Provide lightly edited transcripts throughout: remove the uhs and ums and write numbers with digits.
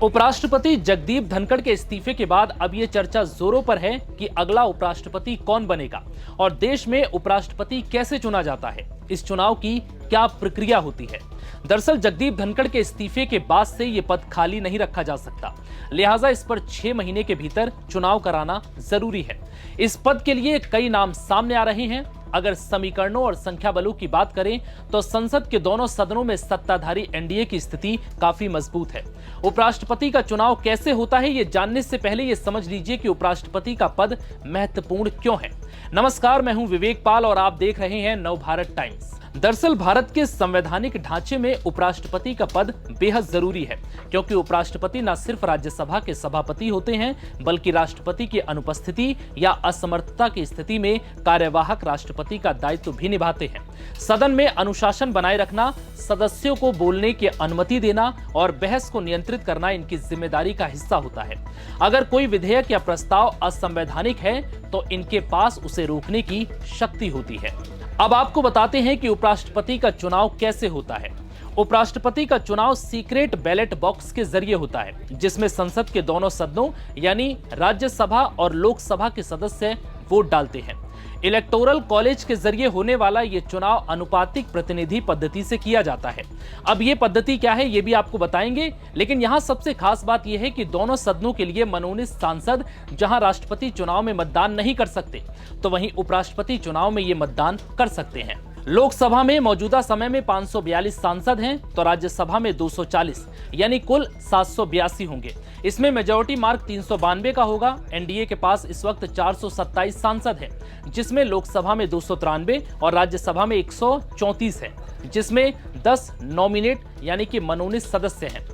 उपराष्ट्रपति जगदीप धनखड़ के इस्तीफे के बाद अब ये चर्चा जोरों पर है कि अगला उपराष्ट्रपति कौन बनेगा और देश में उपराष्ट्रपति कैसे चुना जाता है। इस चुनाव की क्या प्रक्रिया होती है। दरअसल जगदीप धनखड़ के इस्तीफे के बाद से ये पद खाली नहीं रखा जा सकता, लिहाजा इस पर 6 महीने के भीतर चुनाव कराना जरूरी है। इस पद के लिए कई नाम सामने आ रहे हैं। अगर समीकरणों और संख्या बलों की बात करें तो संसद के दोनों सदनों में सत्ताधारी एनडीए की स्थिति काफी मजबूत है। उपराष्ट्रपति का चुनाव कैसे होता है, ये जानने से पहले ये समझ लीजिए कि उपराष्ट्रपति का पद महत्वपूर्ण क्यों है। नमस्कार, मैं हूं विवेक पाल और आप देख रहे हैं नवभारत टाइम्स। दरअसल भारत के संवैधानिक ढांचे में उपराष्ट्रपति का पद बेहद जरूरी है, क्योंकि उपराष्ट्रपति न सिर्फ राज्यसभा के सभापति होते हैं, बल्कि राष्ट्रपति की अनुपस्थिति या असमर्थता की स्थिति में कार्यवाहक राष्ट्रपति का दायित्व भी निभाते हैं। सदन में अनुशासन बनाए रखना, सदस्यों को बोलने की अनुमति देना और बहस को नियंत्रित करना इनकी जिम्मेदारी का हिस्सा होता है। अगर कोई विधेयक या प्रस्ताव असंवैधानिक है तो इनके पास उसे रोकने की शक्ति होती है। अब आपको बताते हैं कि उपराष्ट्रपति का चुनाव कैसे होता है। उपराष्ट्रपति का चुनाव सीक्रेट बैलेट बॉक्स के जरिए होता है, जिसमें संसद के दोनों सदनों यानी राज्यसभा और लोकसभा के सदस्य वोट डालते हैं। इलेक्टोरल कॉलेज के जरिए होने वाला यह चुनाव अनुपातिक प्रतिनिधि पद्धति से किया जाता है। अब यह पद्धति क्या है, यह भी आपको बताएंगे, लेकिन यहां सबसे खास बात यह है कि दोनों सदनों के लिए मनोनीत सांसद जहां राष्ट्रपति चुनाव में मतदान नहीं कर सकते, तो वहीं उपराष्ट्रपति चुनाव में ये मतदान कर सकते हैं। लोकसभा में मौजूदा समय में 542 सांसद हैं, तो राज्यसभा में 240 यानी कुल 782 होंगे। इसमें मेजॉरिटी मार्क 392 का होगा। एनडीए के पास इस वक्त 427 सांसद हैं, जिसमें लोकसभा में 293 और राज्यसभा में 134 है, जिसमें 10 नॉमिनेट यानी कि मनोनीत सदस्य हैं।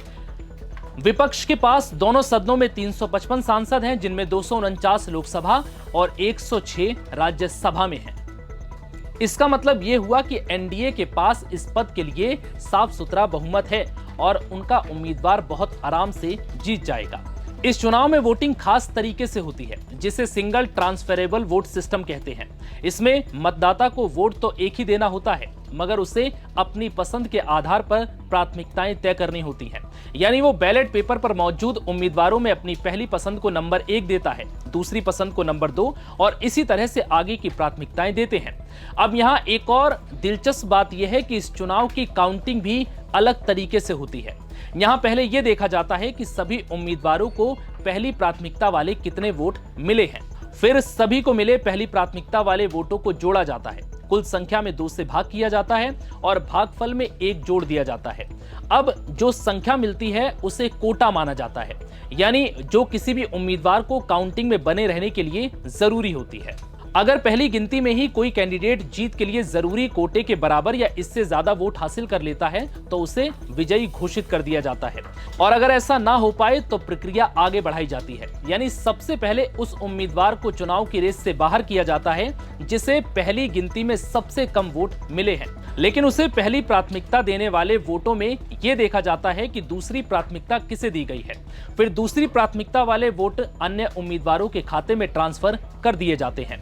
विपक्ष के पास दोनों सदनों में 355 सांसद हैं, जिनमें 249 लोकसभा और 106 राज्यसभा में हैं। इसका मतलब यह हुआ कि एनडीए के पास इस पद के लिए साफ सुथरा बहुमत है और उनका उम्मीदवार बहुत आराम से जीत जाएगा। इस चुनाव में वोटिंग खास तरीके से होती है, जिसे सिंगल ट्रांसफरेबल वोट सिस्टम कहते हैं। इसमें मतदाता को वोट तो एक ही देना होता है, मगर उसे अपनी पसंद के आधार पर प्राथमिकताएं तय करनी होती हैं। यानी वो बैलेट पेपर पर मौजूद उम्मीदवारों में अपनी पहली पसंद को नंबर 1 देता है, दूसरी पसंद को नंबर 2 और इसी तरह से आगे की प्राथमिकताएं देते हैं। अब यहाँ एक और दिलचस्प बात यह है कि इस चुनाव की काउंटिंग भी अलग तरीके से होती है। यहाँ पहले यह देखा जाता है कि सभी उम्मीदवारों को पहली प्राथमिकता वाले कितने वोट मिले हैं। फिर सभी को मिले पहली प्राथमिकता वाले वोटों को जोड़ा जाता है। कुल संख्या में 2 से भाग किया जाता है और भागफल में 1 जोड़ दिया जाता है। अब जो संख्या मिलती है उसे कोटा माना जाता है, यानी जो किसी भी उम्मीदवार को काउंटिंग में बने रहने के लिए जरूरी होती है। अगर पहली गिनती में ही कोई कैंडिडेट जीत के लिए जरूरी कोटे के बराबर या इससे ज्यादा वोट हासिल कर लेता है तो उसे विजयी घोषित कर दिया जाता है, और अगर ऐसा ना हो पाए तो प्रक्रिया आगे बढ़ाई जाती है। यानी सबसे पहले उस उम्मीदवार को चुनाव की रेस से बाहर किया जाता है जिसे पहली गिनती में सबसे कम वोट मिले हैं, लेकिन उसे पहली प्राथमिकता देने वाले वोटों में यह देखा जाता है कि दूसरी प्राथमिकता किसे दी गई है। फिर दूसरी प्राथमिकता वाले वोट अन्य उम्मीदवारों के खाते में ट्रांसफर कर दिए जाते हैं।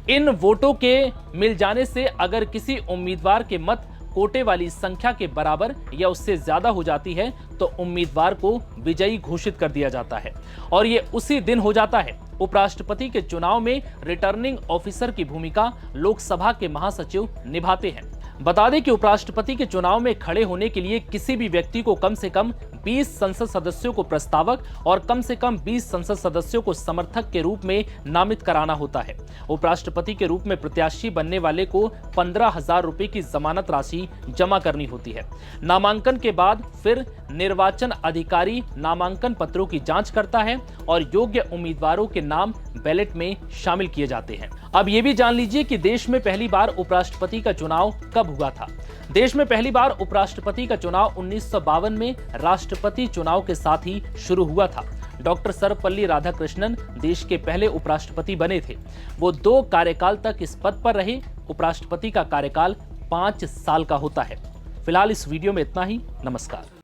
इन वोटों के मिल जाने से अगर किसी उम्मीदवार के मत कोटे वाली संख्या के बराबर या उससे ज्यादा हो जाती है तो उम्मीदवार को विजयी घोषित कर दिया जाता है, और ये उसी दिन हो जाता है। उपराष्ट्रपति के चुनाव में रिटर्निंग ऑफिसर की भूमिका लोकसभा के महासचिव निभाते हैं। बता दें कि उपराष्ट्रपति के चुनाव में खड़े होने के लिए किसी भी व्यक्ति को कम से कम 20 संसद सदस्यों को प्रस्तावक और कम से कम 20 संसद सदस्यों को समर्थक के रूप में नामित कराना होता है। उपराष्ट्रपति के रूप में प्रत्याशी बनने वाले को 15,000 रुपए की जमानत राशि जमा करनी होती है। नामांकन के बाद फिर निर्वाचन अधिकारी नामांकन पत्रों की जांच करता है और योग्य उम्मीदवारों के नाम बैलेट में शामिल किए जाते हैं। अब ये भी जान लीजिए कि देश में पहली बार उपराष्ट्रपति का चुनाव कब हुआ था। देश में पहली बार उपराष्ट्रपति का चुनाव 1952 में राष्ट्रपति चुनाव के साथ ही शुरू हुआ था। डॉक्टर सर्वपल्ली राधाकृष्णन देश के पहले उपराष्ट्रपति बने थे। वो 2 कार्यकाल तक इस पद पर रहे। उपराष्ट्रपति का कार्यकाल 5 साल का होता है। फिलहाल इस वीडियो में इतना ही। नमस्कार।